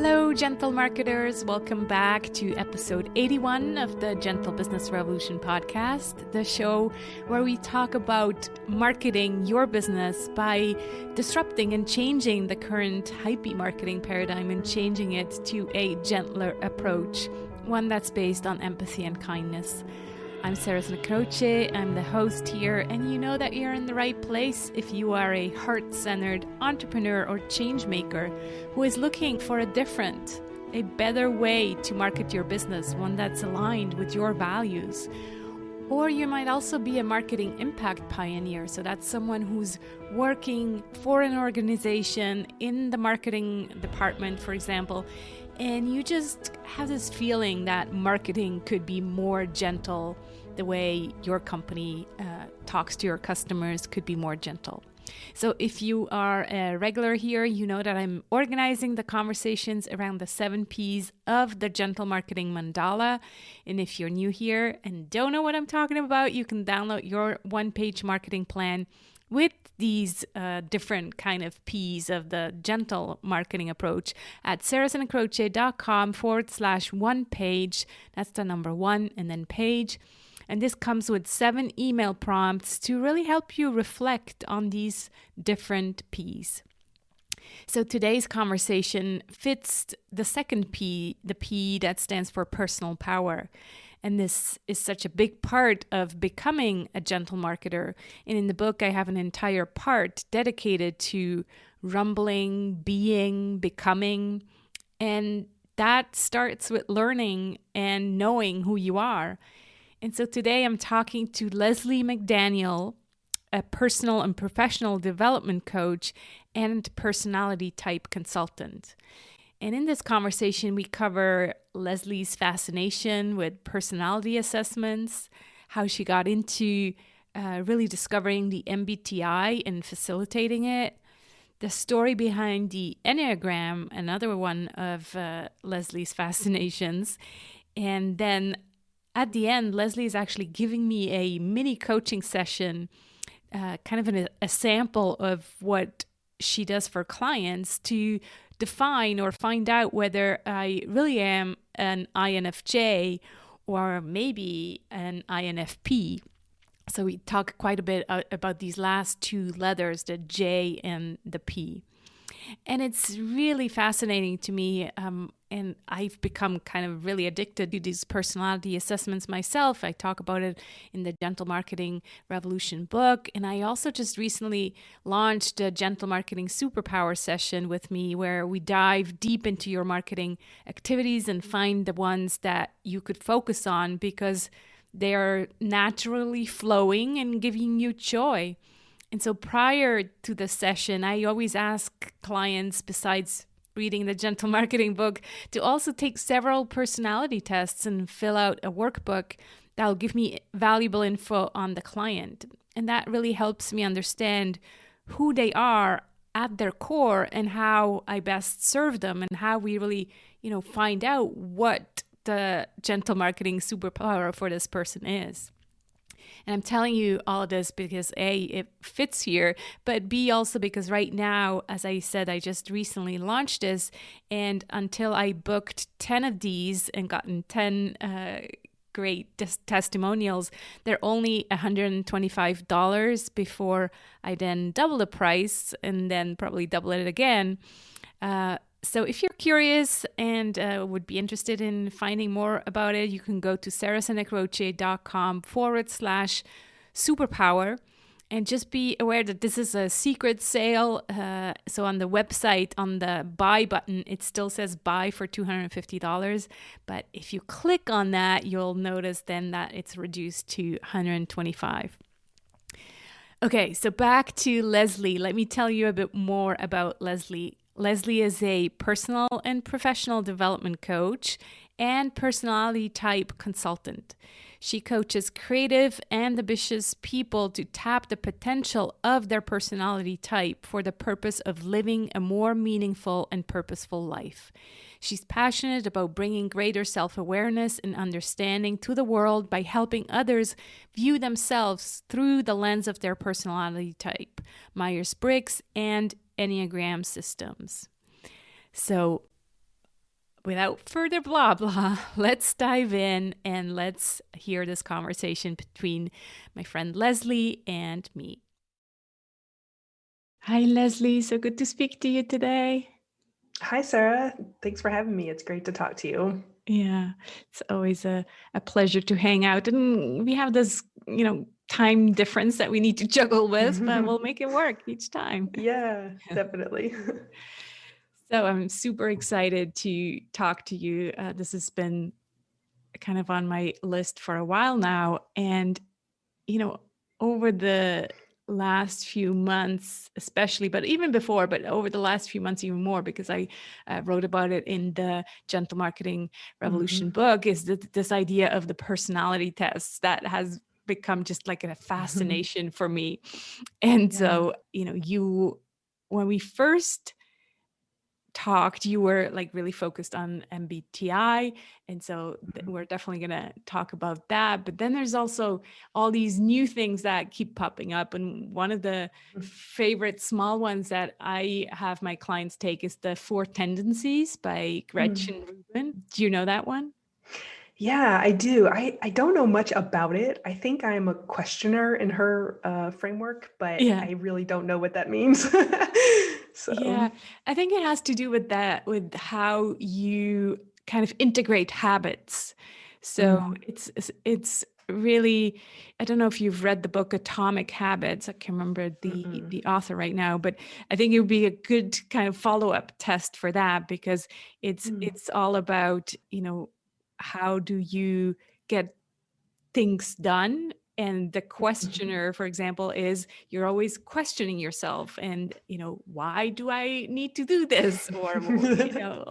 Hello, gentle marketers. Welcome back to episode 81 of the Gentle Business Revolution podcast, the show where we talk about marketing your business by disrupting and changing the current hypey marketing paradigm and changing it to a gentler approach, one that's based on empathy and kindness. I'm Sarah Croce. I'm the host here, and you know that you're in the right place if you are a heart-centered entrepreneur or change maker who is looking for a better way to market your business, one that's aligned with your values. Or you might also be a marketing impact pioneer. So that's someone who's working for an organization in the marketing department, for example, and you just have this feeling that marketing could be more gentle. The way your company talks to your customers could be more gentle. So if you are a regular here, you know that I'm organizing the conversations around the 7 P's of the Gentle Marketing Mandala. And if you're new here and don't know what I'm talking about, you can download your one-page marketing plan with these different kind of P's of the gentle marketing approach at sarahsandcroce.com/one page. That's the number 1 and then page. And this comes with 7 email prompts to really help you reflect on these different P's. So today's conversation fits the second P, the P that stands for personal power. And this is such a big part of becoming a gentle marketer. And in the book, I have an entire part dedicated to rumbling, being, becoming. And that starts with learning and knowing who you are. And so today I'm talking to Leslie McDaniel, a personal and professional development coach and personality type consultant. And in this conversation, we cover Leslie's fascination with personality assessments, how she got into really discovering the MBTI and facilitating it, the story behind the Enneagram, another one of Leslie's fascinations, and then at the end, Leslie is actually giving me a mini coaching session, kind of a sample of what she does for clients to define or find out whether I really am an INFJ or maybe an INFP. So we talk quite a bit about these last 2 letters, the J and the P. And it's really fascinating to me. And I've become kind of really addicted to these personality assessments myself. I talk about it in the Gentle Marketing Revolution book. And I also just recently launched a Gentle Marketing Superpower session with me where we dive deep into your marketing activities and find the ones that you could focus on because they are naturally flowing and giving you joy. And so prior to the session, I always ask clients, besides reading the Gentle Marketing book, to also take several personality tests and fill out a workbook that'll give me valuable info on the client. And that really helps me understand who they are at their core and how I best serve them and how we really, find out what the gentle marketing superpower for this person is. And I'm telling you all of this because A, it fits here, but B, also because right now, as I said, I just recently launched this, and until I booked 10 of these and gotten 10 great testimonials, they're only $125 before I then double the price and then probably double it again. So if you're curious and would be interested in finding more about it, you can go to sarahsandcroce.com/superpower and just be aware that this is a secret sale. So on the website, on the buy button, it still says buy for $250. But if you click on that, you'll notice then that it's reduced to $125. Okay, so back to Leslie. Let me tell you a bit more about Leslie. Leslie is a personal and professional development coach and personality type consultant. She coaches creative and ambitious people to tap the potential of their personality type for the purpose of living a more meaningful and purposeful life. She's passionate about bringing greater self-awareness and understanding to the world by helping others view themselves through the lens of their personality type, Myers-Briggs and Enneagram systems. So without further blah blah, let's dive in and let's hear this conversation between my friend Leslie and me. Hi, Leslie. So good to speak to you today. Hi, Sarah. Thanks for having me. It's great to talk to you. Yeah, it's always a pleasure to hang out. And we have this, time difference that we need to juggle with, but we'll make it work each time. Yeah, definitely. So I'm super excited to talk to you. This has been kind of on my list for a while now. And, you know, over the last few months, especially, but even before, but over the last few months, even more, because I wrote about it in the Gentle Marketing Revolution book, is that this idea of the personality tests that has become just like a fascination for me. And Yeah. so, when we first talked, you were like really focused on MBTI. And so we're definitely going to talk about that. But then there's also all these new things that keep popping up. And one of the favorite small ones that I have my clients take is the Four Tendencies by Gretchen Rubin. Do you know that one? Yeah, I do. I don't know much about it. I think I'm a questioner in her framework, but Yeah. I really don't know what that means. So, Yeah, I think it has to do with that, with how you kind of integrate habits. So it's really, I don't know if you've read the book Atomic Habits. I can't remember the author right now, but I think it would be a good kind of follow-up test for that, because it's all about, how do you get things done. And the questioner, for example, is you're always questioning yourself and, why do I need to do this? Or,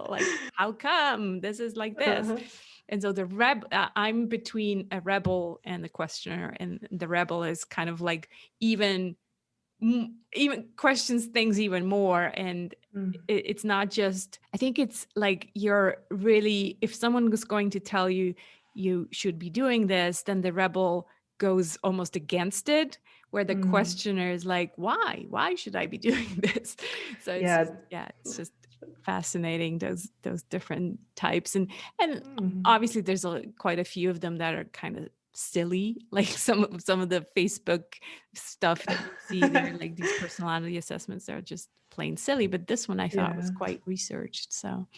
like, how come this is like this? uh-huh. And so I'm between a rebel and the questioner, and the rebel is kind of like even even questions things even more. And it's not just, I think it's like, you're really, if someone was going to tell you you should be doing this, then the rebel goes almost against it, where the questioner is like, why should I be doing this? So it's Yeah. just, yeah, it's just fascinating, those different types. And Mm. obviously there's quite a few of them that are kind of silly, like some of the Facebook stuff that you see there, like these personality assessments are just plain silly. But this one I thought was Yeah. quite researched. So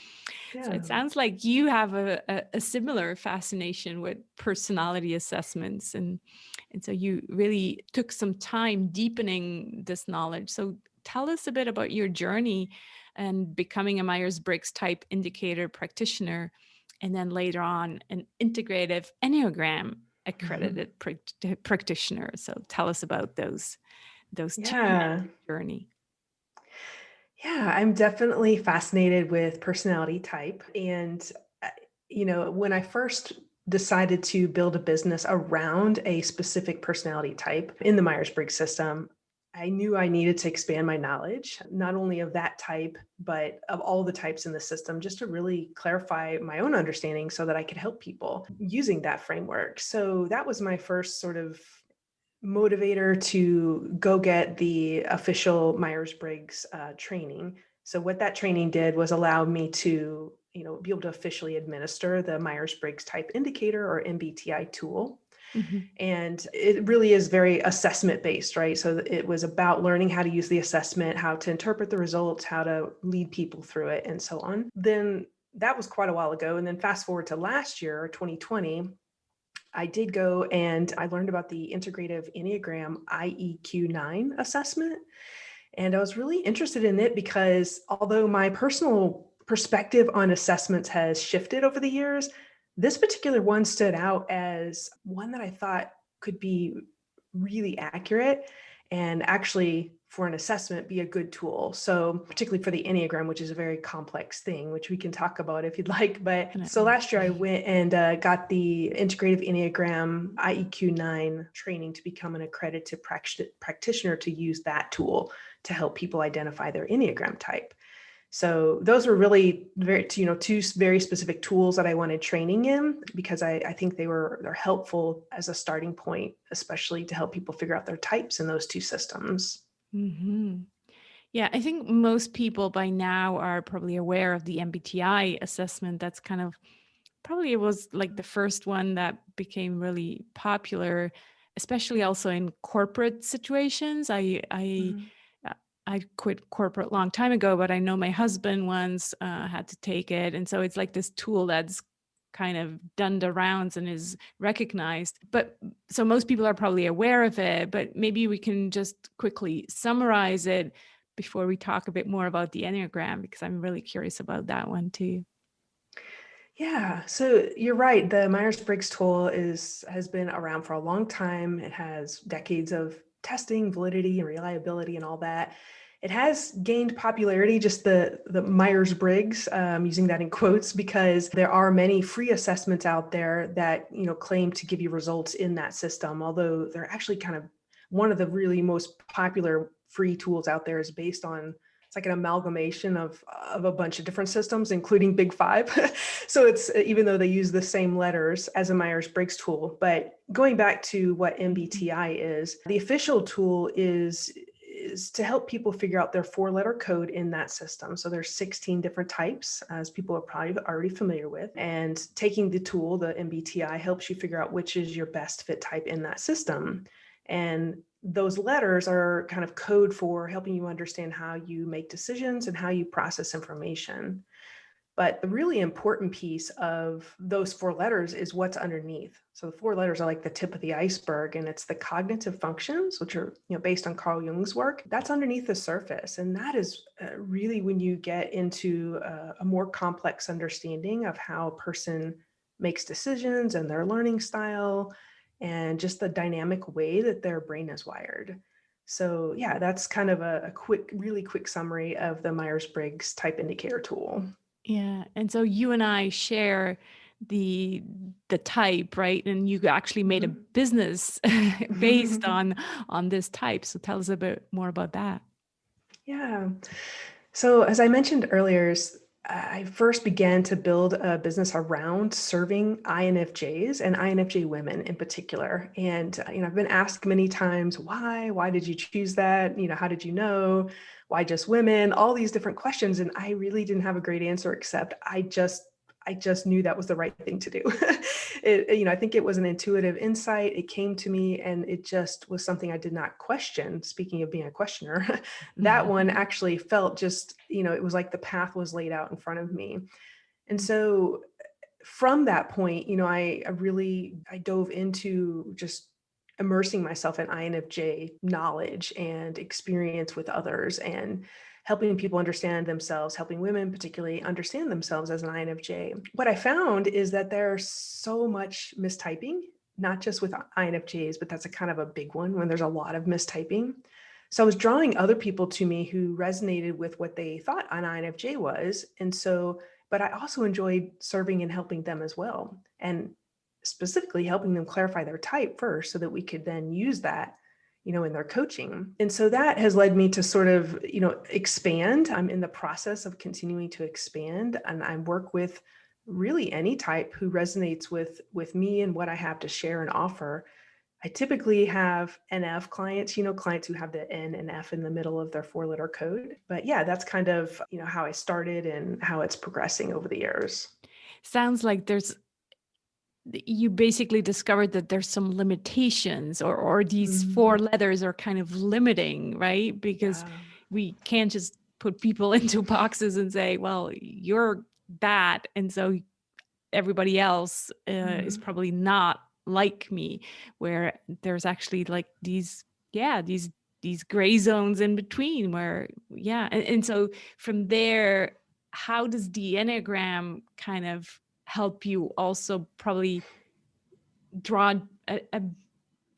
Yeah. it sounds like you have a similar fascination with personality assessments, and so you really took some time deepening this knowledge. So tell us a bit about your journey and becoming a Myers-Briggs type indicator practitioner, and then later on an integrative Enneagram accredited practitioner. So tell us about those two in Yeah. your journey. Yeah, I'm definitely fascinated with personality type. And, when I first decided to build a business around a specific personality type in the Myers-Briggs system, I knew I needed to expand my knowledge, not only of that type, but of all the types in the system, just to really clarify my own understanding so that I could help people using that framework. So that was my first sort of motivator to go get the official Myers-Briggs training. So what that training did was allow me to, be able to officially administer the Myers-Briggs type indicator, or MBTI tool. Mhm. And it really is very assessment based, right? So it was about learning how to use the assessment, how to interpret the results, how to lead people through it, and so on. Then that was quite a while ago. And then fast forward to last year, 2020, I did go and I learned about the integrative Enneagram IEQ9 assessment. And I was really interested in it because although my personal perspective on assessments has shifted over the years, this particular one stood out as one that I thought could be really accurate and actually for an assessment be a good tool. So particularly for the Enneagram, which is a very complex thing, which we can talk about if you'd like. But so Definitely. last year I went and got the integrative Enneagram IEQ9 training to become an accredited practitioner to use that tool to help people identify their Enneagram type. So those were really very, two very specific tools that I wanted training in because I think they're helpful as a starting point, especially to help people figure out their types in those two systems. Hmm. Yeah, I think most people by now are probably aware of the MBTI assessment. That's kind of probably it was like the first one that became really popular, especially also in corporate situations. Mhm. Uh, I quit corporate a long time ago, but I know my husband once had to take it, and so it's like this tool that's kind of done the rounds and is recognized. But so most people are probably aware of it, but maybe we can just quickly summarize it before we talk a bit more about the Enneagram, because I'm really curious about that one too. Yeah, so you're right. The Myers-Briggs tool has been around for a long time. It has decades of testing, validity, and reliability, and all that. It has gained popularity, just the Myers-Briggs, using that in quotes, because there are many free assessments out there that claim to give you results in that system. Although they're actually kind of one of the really most popular free tools out there is based on it's like an amalgamation of a bunch of different systems, including Big Five. So it's even though they use the same letters as a Myers-Briggs tool. But going back to what MBTI is, the official tool is to help people figure out their 4-letter code in that system. So there's 16 different types, as people are probably already familiar with. And taking the tool, the MBTI, helps you figure out which is your best fit type in that system. And those letters are kind of code for helping you understand how you make decisions and how you process information. But the really important piece of those 4 letters is what's underneath. So the 4 letters are like the tip of the iceberg, and it's the cognitive functions, which are based on Carl Jung's work. That's underneath the surface, and that is really when you get into a more complex understanding of how a person makes decisions and their learning style, and just the dynamic way that their brain is wired. So yeah, that's kind of a really quick summary of the Myers-Briggs type indicator tool. Yeah. And so you and I share the type, right? And you actually made a business based Mhm. on this type. So tell us a bit more about that. Yeah. So, as I mentioned earlier, I first began to build a business around serving INFJs and INFJ women in particular. And, I've been asked many times, why? Why did you choose that? How did you know? Why just women? All these different questions. And I really didn't have a great answer, except I just knew that was the right thing to do. I think it was an intuitive insight. It came to me and it just was something I did not question. Speaking of being a questioner, that one actually felt just, it was like the path was laid out in front of me. And so from that point, I dove into just immersing myself in INFJ knowledge and experience with others and helping people understand themselves, helping women particularly understand themselves as an INFJ. What I found is that there's so much mistyping, not just with INFJs, but that's a kind of a big one when there's a lot of mistyping. So I was drawing other people to me who resonated with what they thought an INFJ was. But I also enjoyed serving and helping them as well. And specifically helping them clarify their type first so that we could then use that, in their coaching. And so that has led me to sort of, expand. I'm in the process of continuing to expand, and I work with really any type who resonates with me and what I have to share and offer. I typically have NF clients, clients who have the N and F in the middle of their 4-letter code. But yeah, that's kind of, how I started and how it's progressing over the years. Sounds like you basically discovered that there's some limitations, or these Mhm. 4 letters are kind of limiting, right? Because Yeah. we can't just put people into boxes and say, well, you're that. And so everybody else is Mhm. probably not like me, where there's actually like these gray zones in between where, yeah. And so from there, how does the Enneagram kind of help you also probably draw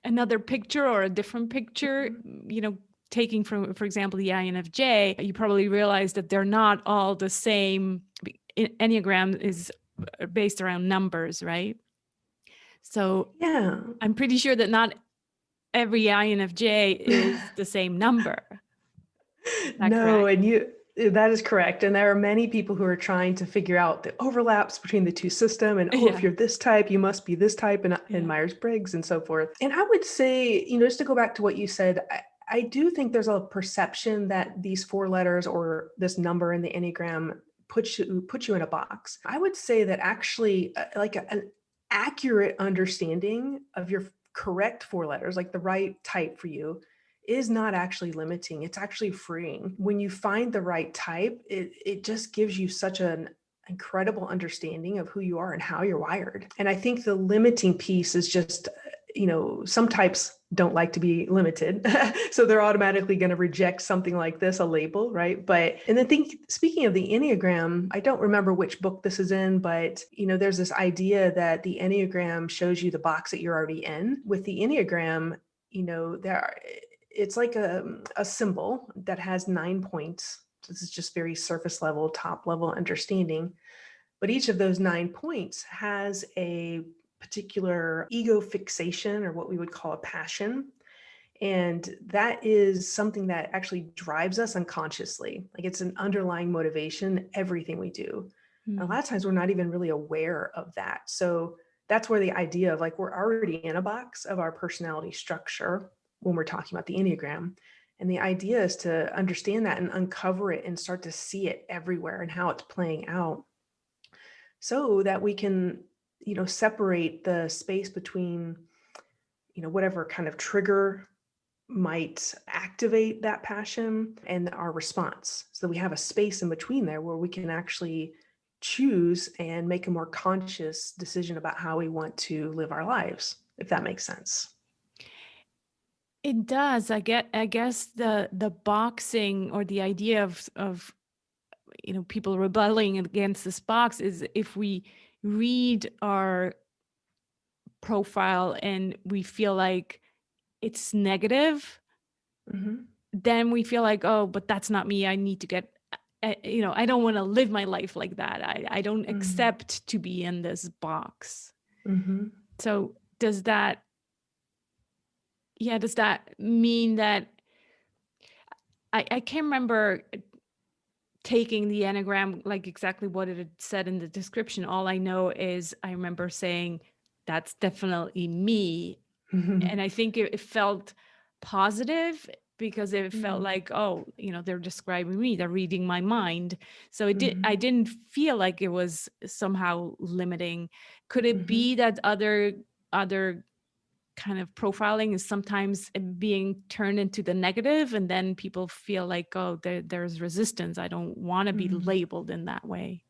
another picture or a different picture, Mhm. taking from, for example, the INFJ, you probably realize that they're not all the same. Enneagram is based around numbers, right? So Yeah. I'm pretty sure that not every INFJ is the same number. Is that No, correct? and that is correct. And there are many people who are trying to figure out the overlaps between the two system and, oh, if Yeah. you're this type, you must be this type, and Yeah. Myers-Briggs and so forth. And I would say, just to go back to what you said, I do think there's a perception that these 4 letters or this number in the Enneagram puts you in a box. I would say that actually, like an accurate understanding of your correct 4 letters, like the right type for you, is not actually limiting. It's actually freeing. When you find the right type, it just gives you such an incredible understanding of who you are and how you're wired. And I think the limiting piece is just, some types don't like to be limited. So they're automatically going to reject something like this, a label, right? And then speaking of the Enneagram, I don't remember which book this is in, but there's this idea that the Enneagram shows you the box that you're already in. With the Enneagram, it's like a symbol that has 9 points. This is just very surface level, top level understanding. But each of those 9 points has a particular ego fixation, or what we would call a passion. And that is something that actually drives us unconsciously. Like it's an underlying motivation, everything we do. And a lot of times we're not even really aware of that. So that's where the idea of like, we're already in a box of our personality structure when we're talking about the Enneagram. And the idea is to understand that and uncover it and start to see it everywhere and how it's playing out, so that we can, separate the space between, whatever kind of trigger might activate that passion and our response. So we have a space in between there where we can actually choose and make a more conscious decision about how we want to live our lives, if that makes sense. It does. I guess the boxing, or the idea of people rebelling against this box, is if we read our profile and we feel like it's negative, then we feel like, oh, but that's not me. I need to get, I don't want to live my life like that. I don't accept to be in this box. So does that mean that I can't remember taking the Enneagram, like exactly what it had said in the description. All I know is I remember saying, that's definitely me. And I think it felt positive, because it felt like, oh, they're describing me, they're reading my mind. So I didn't feel like it was somehow limiting. Could it be that other kind of profiling is sometimes being turned into the negative, and then people feel like, oh, there's resistance, I don't want to be labeled in that way?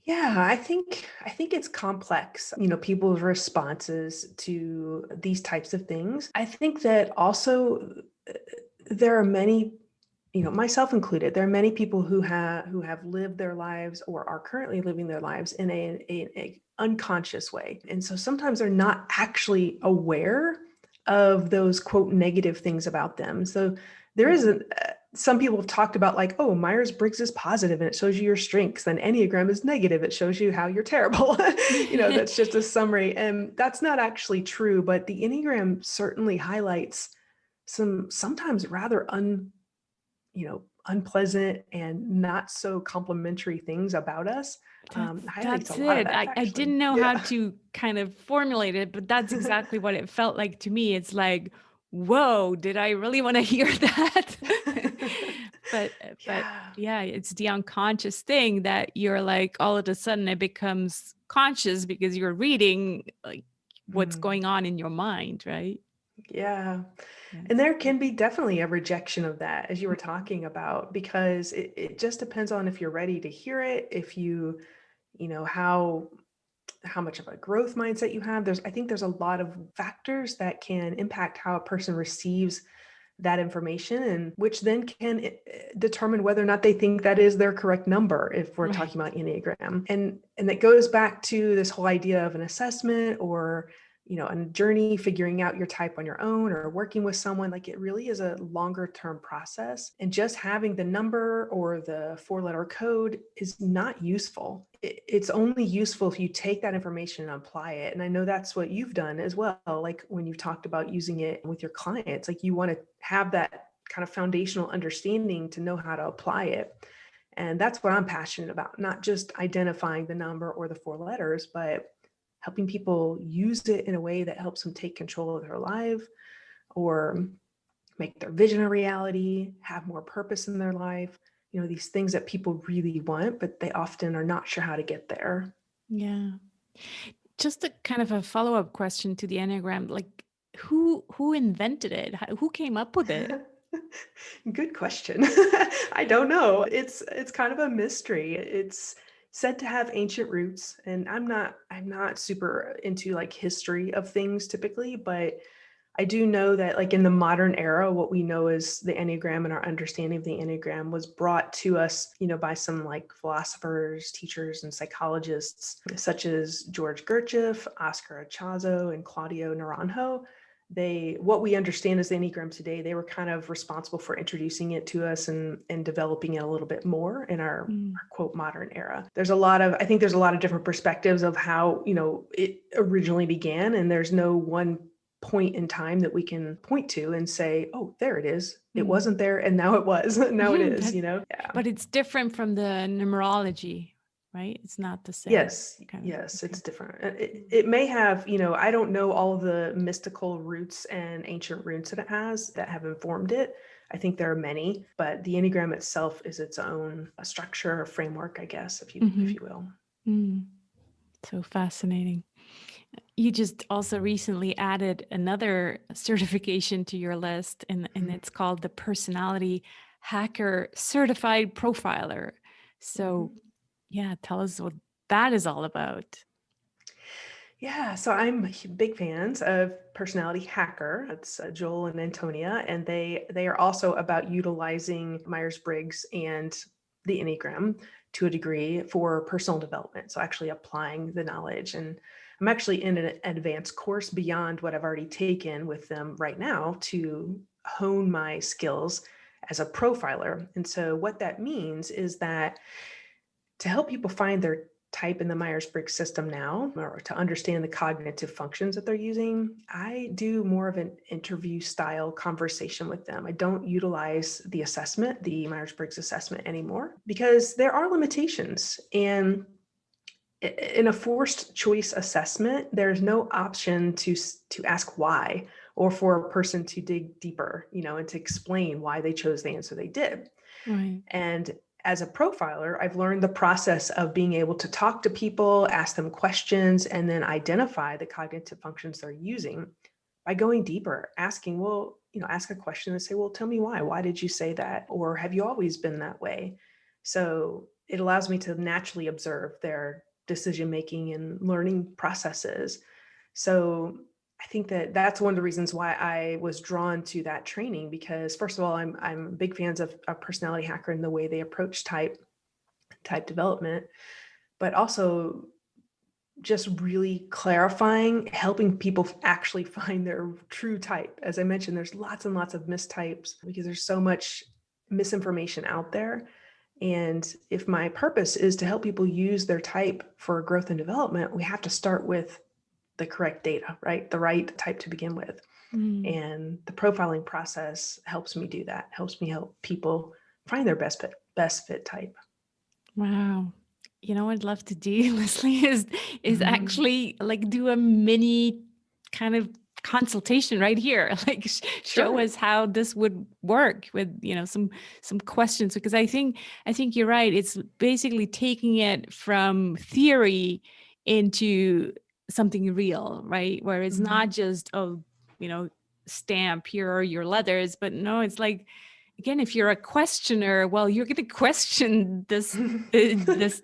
Yeah, I think it's complex, people's responses to these types of things. I think that also there are many, myself included, there are many people who have lived their lives or are currently living their lives in a unconscious way. And so sometimes they're not actually aware of those quote negative things about them. So there is some people have talked about like, oh, Myers-Briggs is positive and it shows you your strengths. Then Enneagram is negative. It shows you how you're terrible. That's just a summary. And that's not actually true. But the Enneagram certainly highlights some sometimes rather unpleasant and not so complimentary things about us. Highlights That's a lot of it. that, I actually. didn't know how to kind of formulate it, but that's exactly what it felt like to me. It's like, whoa, did I really want to hear that? but yeah, it's the unconscious thing that you're like, all of a sudden it becomes conscious because you're reading like what's going on in your mind, right? Yeah. Yeah. And there can be definitely a rejection of that, as you were talking about, because it just depends on if you're ready to hear it, if how much of a growth mindset you have. I think there's a lot of factors that can impact how a person receives that information, and which then can determine whether or not they think that is their correct number, if we're talking about Enneagram. And that goes back to this whole idea of an assessment, or a journey figuring out your type on your own, or working with someone. Like, it really is a longer term process, and just having the number or the 4-letter code is not useful. It's only useful if you take that information and apply it. And I know that's what you've done as well. Like when you've talked about using it with your clients, like you want to have that kind of foundational understanding to know how to apply it. And that's what I'm passionate about, not just identifying the number or the 4 letters, but helping people use it in a way that helps them take control of their life, or make their vision a reality, have more purpose in their life, these things that people really want, but they often are not sure how to get there. Yeah. Just a kind of a follow-up question to the Enneagram, like who invented it? Who came up with it? Good question. I don't know. It's kind of a mystery. It's said to have ancient roots, and I'm not super into like history of things typically, but I do know that like in the modern era, what we know is the Enneagram and our understanding of the Enneagram was brought to us, by some like philosophers, teachers, and psychologists such as George Gurdjieff, Oscar Achazo, and Claudio Naranjo. What we understand as the Enneagram today, they were kind of responsible for introducing it to us and developing it a little bit more in our quote modern era. I think there's a lot of different perspectives of how, it originally began, and there's no one point in time that we can point to and say, oh, there it is. It wasn't there, and now it was. Now it is, Yeah. But it's different from the numerology, right? It's not the same. Yes, it's different. It may have, I don't know all the mystical roots and ancient roots that it has that have informed it. I think there are many, but the Enneagram itself is its own structure or framework, I guess, if you will. So fascinating. You just also recently added another certification to your list, and it's called the Personality Hacker Certified Profiler. So, yeah, tell us what that is all about. Yeah, so I'm big fans of Personality Hacker. It's Joel and Antonia, and they are also about utilizing Myers-Briggs and the Enneagram to a degree for personal development. So actually applying the knowledge. And I'm actually in an advanced course beyond what I've already taken with them right now to hone my skills as a profiler. And so what that means is that to help people find their type in the Myers-Briggs system now, or to understand the cognitive functions that they're using, I do more of an interview style conversation with them. I don't utilize the assessment, the Myers-Briggs assessment anymore, because there are limitations. And in a forced choice assessment, there's no option to ask why, or for a person to dig deeper, and to explain why they chose the answer they did. Right. And as a profiler, I've learned the process of being able to talk to people, ask them questions, and then identify the cognitive functions they're using by going deeper, asking, ask a question and say, well, tell me why. Why did you say that? Or have you always been that way? So it allows me to naturally observe their decision-making and learning processes. So I think that that's one of the reasons why I was drawn to that training, because first of all, I'm big fans of a Personality Hacker and the way they approach type development, but also just really clarifying, helping people actually find their true type. As I mentioned, there's lots and lots of mistypes because there's so much misinformation out there. And if my purpose is to help people use their type for growth and development, we have to start with the correct data, right? The right type to begin with. And the profiling process helps me do that, helps me help people find their best fit type. Wow. You know what I'd love to do, Leslie, is actually like do a mini kind of consultation right here, like show us how this would work with, some questions, because I think you're right. It's basically taking it from theory into something real, right? Where it's not just, stamp, here are your letters, but no, it's like, again, if you're a questioner, well, you're going to question this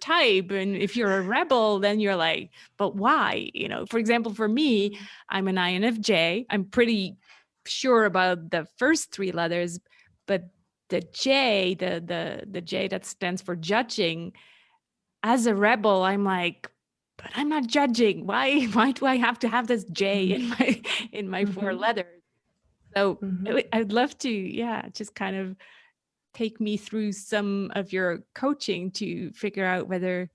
type. And if you're a rebel, then you're like, but why? For example, for me, I'm an INFJ. I'm pretty sure about the first three letters, but the J, the J that stands for judging, as a rebel, I'm like, but I'm not judging. Why do I have to have this J in my four letters? So I'd love to, just kind of take me through some of your coaching to figure out whether,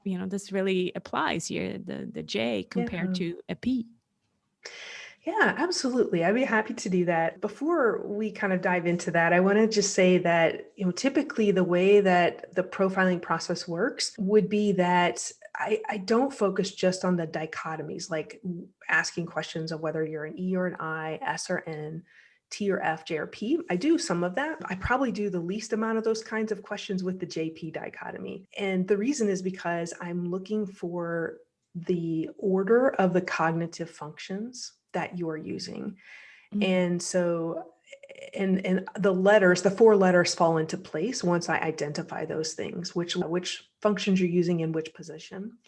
this really applies here, the J compared to a P. Yeah, absolutely. I'd be happy to do that. Before we kind of dive into that, I want to just say that, typically the way that the profiling process works would be that I don't focus just on the dichotomies, like asking questions of whether you're an E or an I, S or N. T or F, J or P. I do some of that. I probably do the least amount of those kinds of questions with the JP dichotomy. And the reason is because I'm looking for the order of the cognitive functions that you're using. And so, and the letters, the 4 letters fall into place once I identify those things, which functions you're using in which position.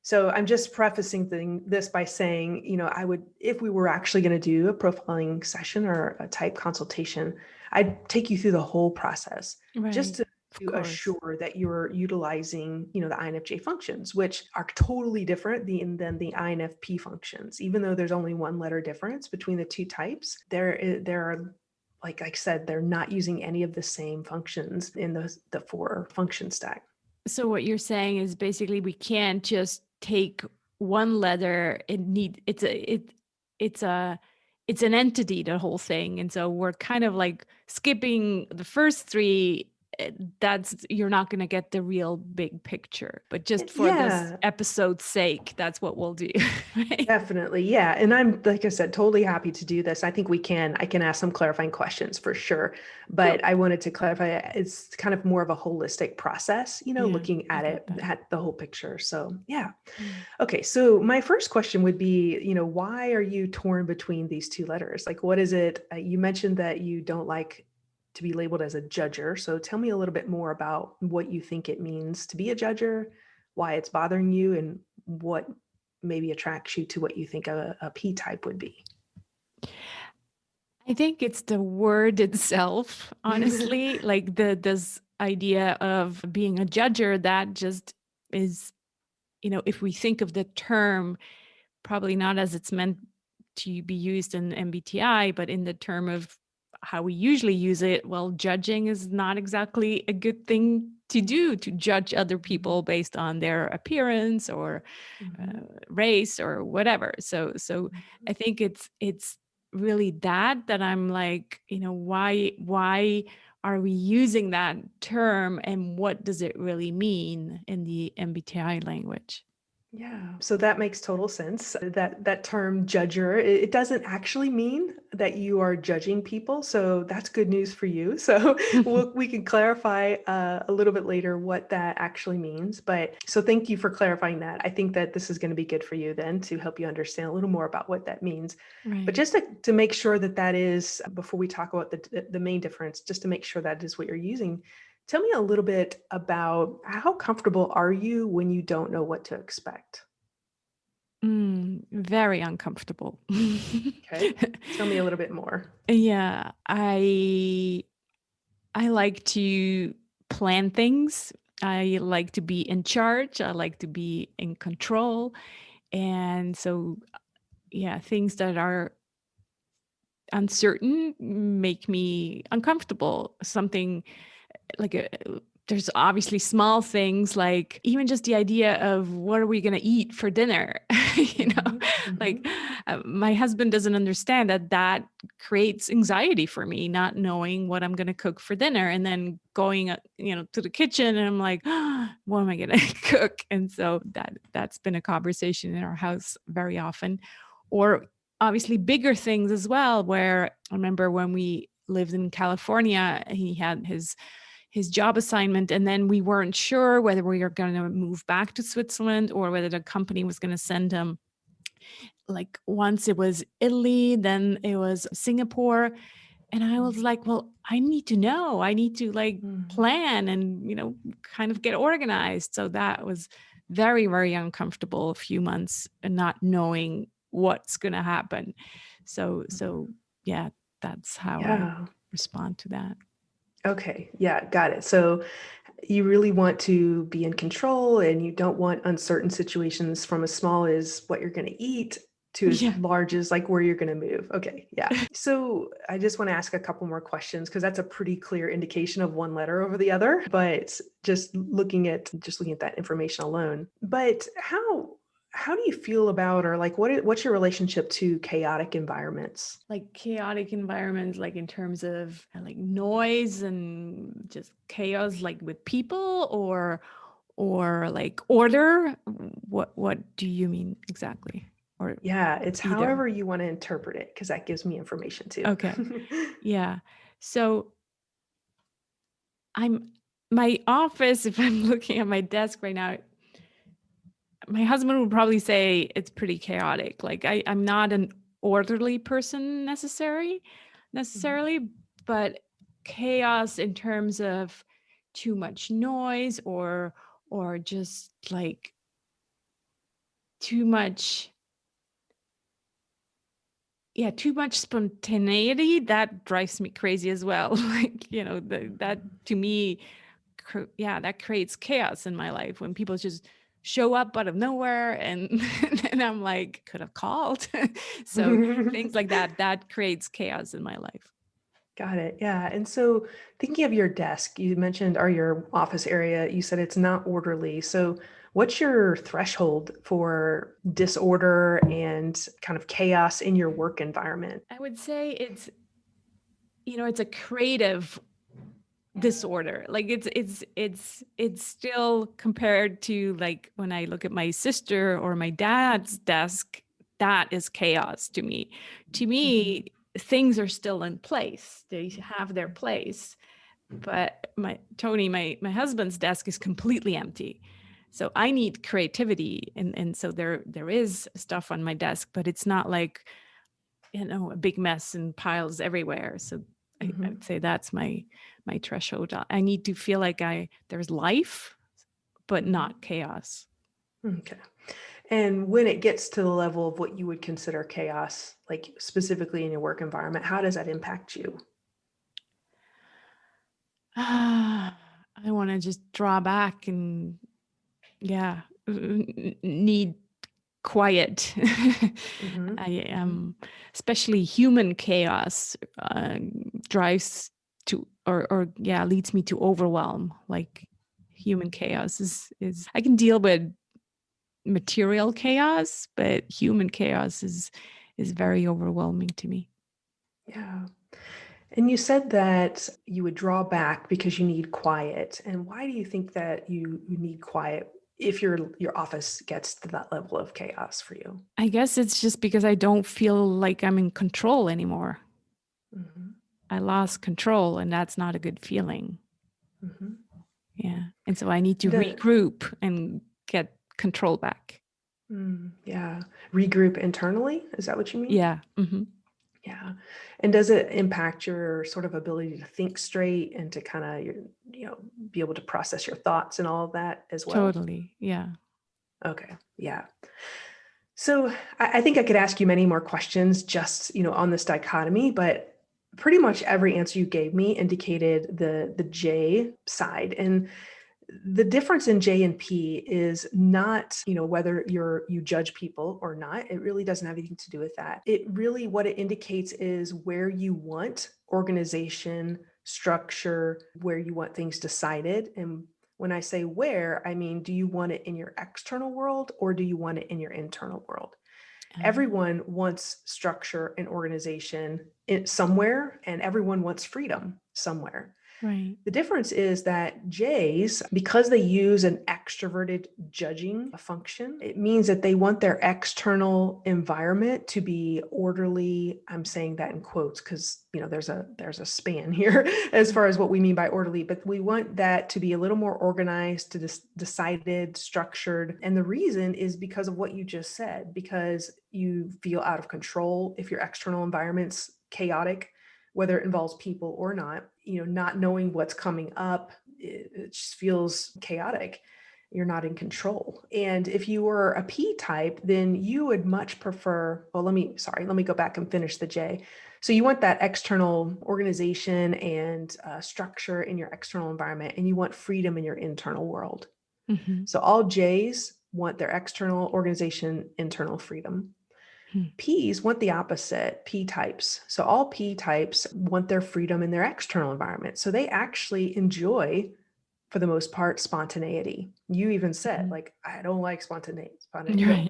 So I'm just prefacing this by saying, I would, if we were actually going to do a profiling session or a type consultation, I'd take you through the whole process just to assure that you're utilizing, the INFJ functions, which are totally different than the INFP functions. Even though there's only 1 letter difference between the 2 types, there are, like I said, they're not using any of the same functions in the 4 function stack. So what you're saying is basically we can't just take one letter. It's an entity, the whole thing. And so we're kind of like skipping the first 3. You're not going to get the real big picture, but just for this episode's sake, that's what we'll do. Right? Definitely. Yeah. And I'm, like I said, totally happy to do this. I think I can ask some clarifying questions for sure, but I wanted to clarify it's kind of more of a holistic process, looking at at the whole picture. So yeah. Okay. So my first question would be, why are you torn between these 2 letters? Like, what is it? You mentioned that you don't like to be labeled as a judger. So tell me a little bit more about what you think it means to be a judger, why it's bothering you, and what maybe attracts you to what you think a P type would be. I think it's the word itself, honestly, like this idea of being a judger, that just is, if we think of the term, probably not as it's meant to be used in MBTI, but in the term of how we usually use it, well, judging is not exactly a good thing to do, to judge other people based on their appearance or race or whatever. So I think it's really that I'm like, why are we using that term, and what does it really mean in the MBTI language? Yeah. So that makes total sense. That term judger, it doesn't actually mean that you are judging people. So that's good news for you. So we can clarify a little bit later what that actually means. But so thank you for clarifying that. I think that this is going to be good for you then to help you understand a little more about what that means. Right. But just to make sure that is, before we talk about the main difference, just to make sure that is what you're using. Tell me a little bit about how comfortable are you when you don't know what to expect? Very uncomfortable. Okay. Tell me a little bit more. Yeah, I like to plan things. I like to be in charge. I like to be in control. And so, yeah, things that are uncertain make me uncomfortable. Something like there's obviously small things, like even just the idea of what are we going to eat for dinner. Like my husband doesn't understand that creates anxiety for me, not knowing what I'm going to cook for dinner, and then going to the kitchen and I'm like, oh, what am I going to cook? And so that's been a conversation in our house very often. Or obviously bigger things as well, where I remember when we lived in California, he had his job assignment, and then we weren't sure whether we were going to move back to Switzerland or whether the company was going to send him. Like once it was Italy, then it was Singapore. And I was like, well, I need to know. I need to plan and, kind of get organized. So that was very, very uncomfortable, a few months, and not knowing what's going to happen. So yeah, that's how I respond to that. Okay. Yeah, got it. So you really want to be in control, and you don't want uncertain situations, from as small as what you're going to eat to as large as like where you're going to move. Okay. Yeah. So I just want to ask a couple more questions, because that's a pretty clear indication of one letter over the other, but just looking at that information alone. But how do you feel about, or like, what's your relationship to chaotic environments? Like chaotic environments, like in terms of like noise and just chaos, like with people, or like order? What do you mean exactly? or Yeah, it's either? however you want to interpret it, because that gives me information too. Okay. Yeah. So I'm my office, if I'm looking at my desk right now, my husband would probably say it's pretty chaotic. Like I'm not an orderly person necessarily, but chaos in terms of too much noise or just like too much, yeah, too much spontaneity, that drives me crazy as well. Like, that to me, yeah, that creates chaos in my life when people just show up out of nowhere and and I'm like, could have called. So things like that creates chaos in my life. Got it. Yeah. And so thinking of your desk, you mentioned, or your office area, you said it's not orderly. So what's your threshold for disorder and kind of chaos in your work environment? I would say it's a creative disorder. Like it's still, compared to like when I look at my sister or my dad's desk, that is chaos to me. To Mhm. me, things are still in place. They have their place. But my husband's desk is completely empty. So I need creativity, and so there is stuff on my desk, but it's not like a big mess and piles everywhere. So I Mhm. would say that's my threshold. I need to feel like there's life, but Mhm. not chaos. Okay. And when it gets to the level of what you would consider chaos, like specifically in your work environment, how does that impact you? I want to just draw back and, yeah, need quiet. Mhm. I Mhm. especially human chaos drives to, or yeah, leads me to overwhelm. Like human chaos is I can deal with material chaos, but human chaos is very overwhelming to me. Yeah. And you said that you would draw back because you need quiet. And why do you think that you need quiet if your office gets to that level of chaos for you? I guess it's just because I don't feel like I'm in control anymore. Mhm. I lost control, and that's not a good feeling. Mhm. Yeah. And so I need to The regroup and get control back. yeah, regroup internally. Is that what you mean? Yeah. Yeah. And does it impact your sort of ability to think straight and to kind of be able to process your thoughts and all of that as well? Totally. Yeah. Okay. Yeah. So I think I could ask you many more questions just, on this dichotomy, but pretty much every answer you gave me indicated the J side. And the difference in J and P is not, whether you judge people or not. It really doesn't have anything to do with that. It really, what it indicates is where you want organization, structure, where you want things decided. And when I say where, I mean, do you want it in your external world or do you want it in your internal world? Ah, Everyone wants structure and organization somewhere, and everyone wants freedom somewhere. right. The difference is that J's, because they use an extroverted judging function, it means that they want their external environment to be orderly. I'm saying that in quotes because there's a span here as far as what we mean by orderly, but we want that to be a little more organized, to decided, structured. And the reason is because of what you just said, because you feel out of control if your external environment's chaotic, whether it involves people or not, not knowing what's coming up, it just feels chaotic. You're not in control. And if you were a P type, then you would much prefer, well, let me go back and finish the J. So you want that external organization and structure in your external environment, and you want freedom in your internal world. Hmm. So all J's want their external organization, internal freedom. P's want the opposite, P types. So all P types want their freedom in their external environment. So they actually enjoy for the most part, spontaneity. You even said, Mhm. like, I don't like spontaneity. Right.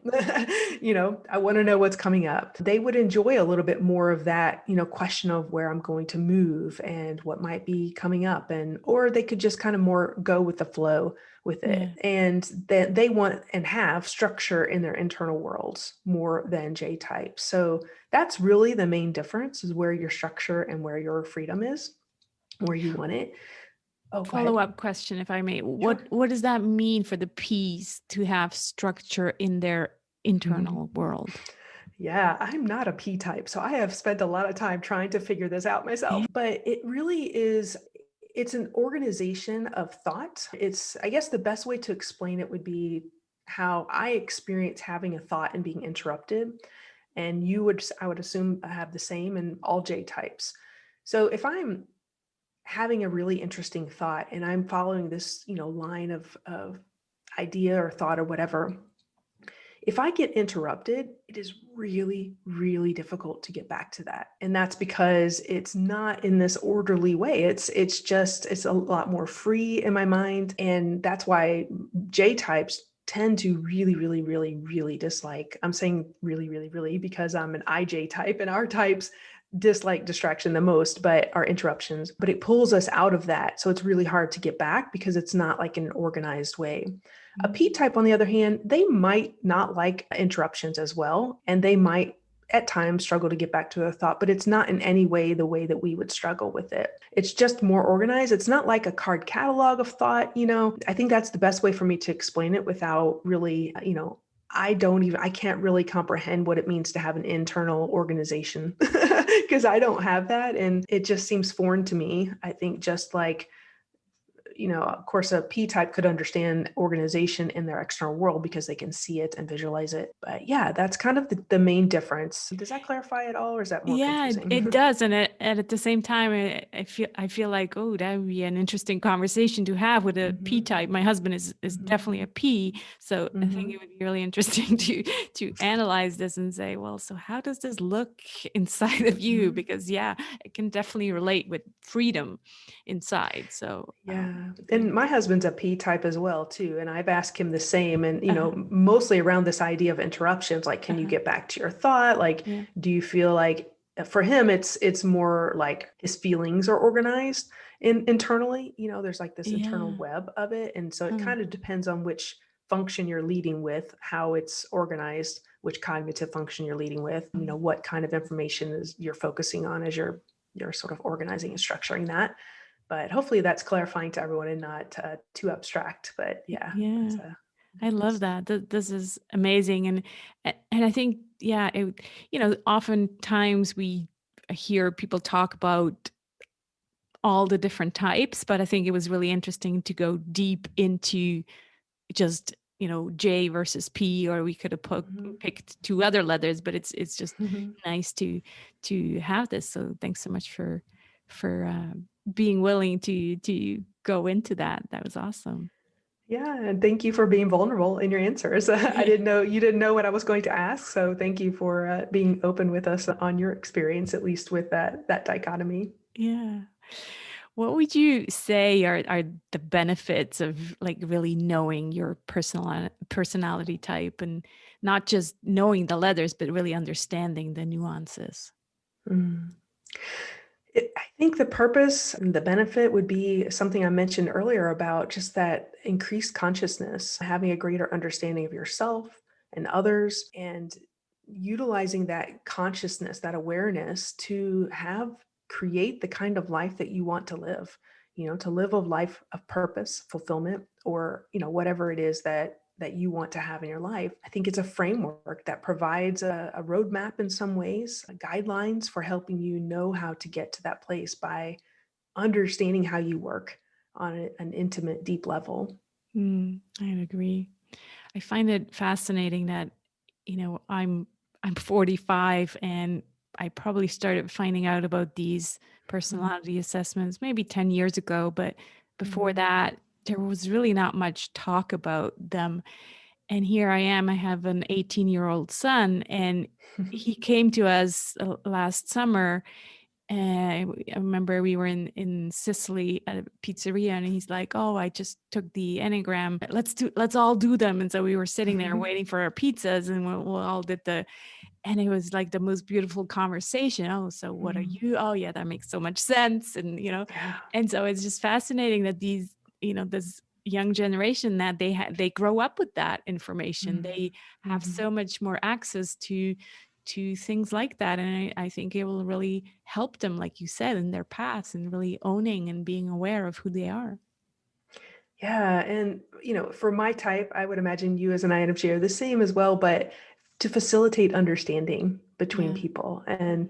I want to know what's coming up. They would enjoy a little bit more of that, question of where I'm going to move and what might be coming up. Or they could just kind of more go with the flow with it. Yeah. And that they want and have structure in their internal worlds more than J type. So that's really the main difference, is where your structure and where your freedom is, where you want it. Oh, go ahead. Follow-up question, if I may. Sure. What does that mean for the P's to have structure in their Mhm. internal world? Yeah, I'm not a P type, so I have spent a lot of time trying to figure this out myself. Yeah. But it really is, it's an organization of thought. I guess the best way to explain it would be how I experience having a thought and being interrupted. And I would assume, have the same in all J types. So if I'm having a really interesting thought and I'm following this, line of idea or thought or whatever, if I get interrupted, it is really, really difficult to get back to that. And that's because it's not in this orderly way. It's a lot more free in my mind. And that's why J types tend to really, really, really, really dislike. I'm saying really, really, really because I'm an IJ type, and our types dislike distraction the most, but our interruptions. But it pulls us out of that. So it's really hard to get back because it's not like in an organized way. A P Mm. type, on the other hand, they might not like interruptions as well, and they might at times struggle to get back to their thought, but it's not in any way the way that we would struggle with it. It's just more organized. It's not like a card catalog of thought. I think that's the best way for me to explain it without really, I can't really comprehend what it means to have an internal organization because I don't have that. And it just seems foreign to me. I think just like, of course, a P type could understand organization in their external world because they can see it and visualize it. But yeah, that's kind of the main difference. Does that clarify it all, or is that more Yeah, it confusing? does, and at the same time, I feel like, oh, that would be an interesting conversation to have with a P Hmm. type. My husband is Hmm. definitely a P, so I think it Hmm. would be really interesting to analyze this and say, well, so how does this look inside of you? Hmm. Because yeah, it can definitely relate with freedom inside. So Yeah. yeah, And my husband's a P type as well, too. And I've asked him the same. And, uh-huh, mostly around this idea of interruptions, like, can you uh-huh, get back to your thought? Like, yeah, do you feel like for him, it's more like his feelings are organized internally? There's like this internal yeah, web of it. And so it uh, kind of depends on which function you're leading with, how it's organized, which cognitive function you're leading with, what kind of information is you're focusing on as you're sort of organizing and structuring that. But hopefully that's clarifying to everyone and not too abstract. But yeah, yeah. that's a I love difference. that. This is amazing, and I think yeah, oftentimes we hear people talk about all the different types, but I think it was really interesting to go deep into just J versus P, or we could have Mhm. picked two other letters, but it's just Mhm. nice to have this. So thanks so much for being willing to go into that. That was awesome. Yeah, and thank you for being vulnerable in your answers. I didn't know you didn't know what I was going to ask, so thank you for being open with us on your experience, at least with that dichotomy. Yeah. What would you say are the benefits of like really knowing your personality type, and not just knowing the letters, but really understanding the nuances? Mm. I think the purpose and the benefit would be something I mentioned earlier about just that increased consciousness, having a greater understanding of yourself and others, and utilizing that consciousness, that awareness to create the kind of life that you want to live, to live a life of purpose, fulfillment, or, whatever it is that you want to have in your life. I think it's a framework that provides a roadmap in some ways, guidelines for helping you know how to get to that place by understanding how you work on an intimate, deep level. I agree. I find it fascinating that, I'm 45, and I probably started finding out about these personality assessments maybe 10 years ago, but before Mhm. that, there was really not much talk about them. And here I am, I have an 18-year-old son, and he came to us last summer, I remember we were in Sicily at a pizzeria, and he's like, "Oh, I just took the Enneagram. Let's all do them." And so we were sitting there waiting for our pizzas, and we all did and it was like the most beautiful conversation. "Oh, so what are you? Oh, yeah, that makes so much sense." And Yeah. and so it's just fascinating that this young generation, that they grow up with that information. They have so much more access to things like that. And I think it will really help them, like you said, in their paths, and really owning and being aware of who they are. Yeah. And, for my type, I would imagine you as an INFJ are the same as well, but to facilitate understanding between Yeah. people. And,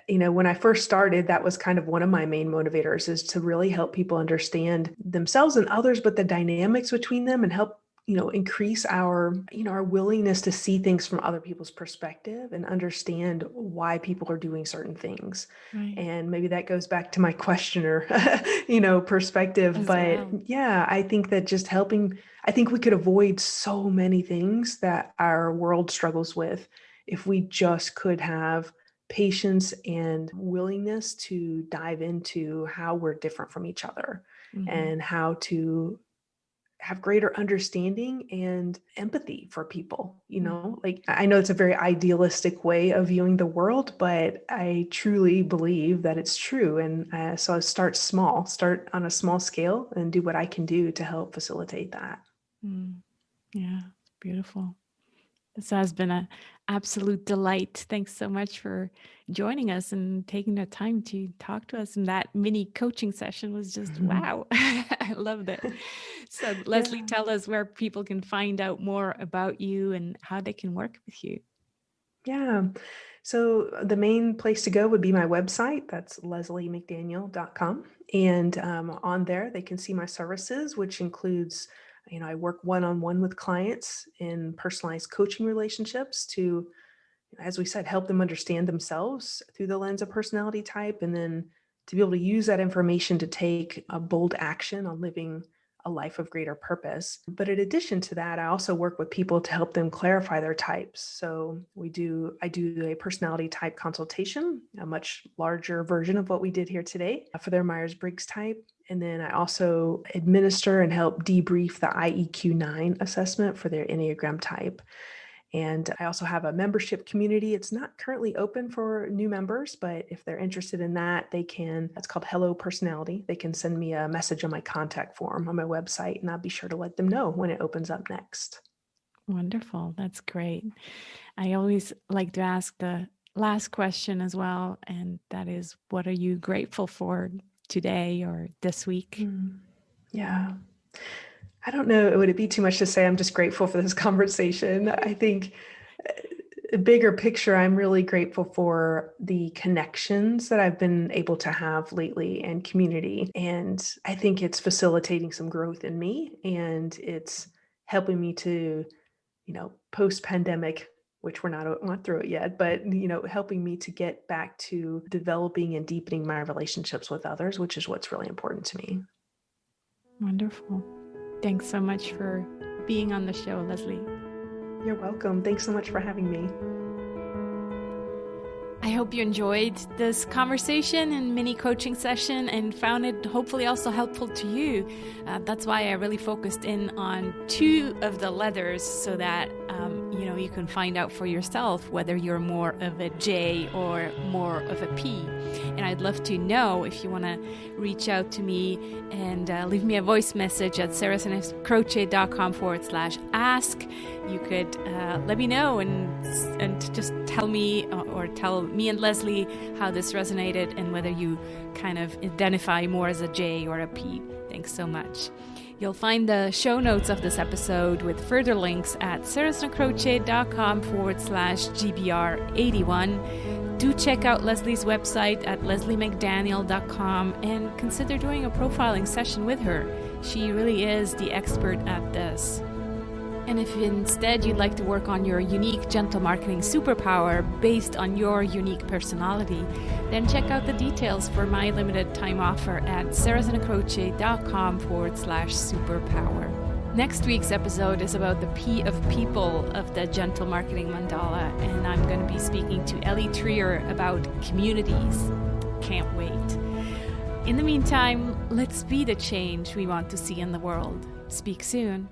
when I first started, that was kind of one of my main motivators, is to really help people understand themselves and others, but the dynamics between them, and help, increase our willingness to see things from other people's perspective and understand why people are doing certain things. Right. And maybe that goes back to my questioner, perspective. As But well. yeah, I think that just helping, I think we could avoid so many things that our world struggles with if we just could have patience and willingness to dive into how we're different from each other, and how to have greater understanding and empathy for people. Like, I know it's a very idealistic way of viewing the world, but I truly believe that it's true. And so start small, start on a small scale, and do what I can do to help facilitate that. Yeah, it's beautiful. This has been an absolute delight. Thanks so much for joining us and taking the time to talk to us. And that mini coaching session was just wow. I loved it. So, Leslie, Yeah. tell us where people can find out more about you and how they can work with you. Yeah. So the main place to go would be my website. That's lesliemcdaniel.com. And on there, they can see my services, which includes, I work one-on-one with clients in personalized coaching relationships to, as we said, help them understand themselves through the lens of personality type, and then to be able to use that information to take a bold action on living a life of greater purpose. But in addition to that, I also work with people to help them clarify their types. So I do a personality type consultation, a much larger version of what we did here today, for their Myers-Briggs type. And then I also administer and help debrief the IEQ-9 assessment for their Enneagram type. And I also have a membership community. It's not currently open for new members, but if they're interested in that, that's called Hello Personality. They can send me a message on my contact form on my website, and I'll be sure to let them know when it opens up next. Wonderful. That's great. I always like to ask the last question as well. And that is, what are you grateful for today or this week? Yeah. I don't know. Would it be too much to say I'm just grateful for this conversation? I think a bigger picture, I'm really grateful for the connections that I've been able to have lately, and community. And I think it's facilitating some growth in me, and it's helping me to, post-pandemic, which we're not through it yet, but, helping me to get back to developing and deepening my relationships with others, which is what's really important to me. Wonderful. Thanks so much for being on the show, Leslie. You're welcome. Thanks so much for having me. I hope you enjoyed this conversation and mini coaching session and found it hopefully also helpful to you. That's why I really focused in on 2 of the letters, so that you can find out for yourself whether you're more of a J or more of a P. And I'd love to know if you want to reach out to me and leave me a voice message at sarahsnapcrochet.com/ask. You could let me know and just tell me, or tell me and Leslie, how this resonated and whether you kind of identify more as a J or a P. Thanks so much. You'll find the show notes of this episode with further links at sarahsnapcrochet.com/GBR81. Do check out Leslie's website at lesliemcdaniel.com and consider doing a profiling session with her. She really is the expert at this. And if instead you'd like to work on your unique gentle marketing superpower based on your unique personality, then check out the details for my limited time offer at sarahsnapcrochet.com/superpower. Next week's episode is about the P of people of the Gentle Marketing Mandala, and I'm going to be speaking to Ellie Trier about communities. can't wait. In the meantime, let's be the change we want to see in the world. Speak soon.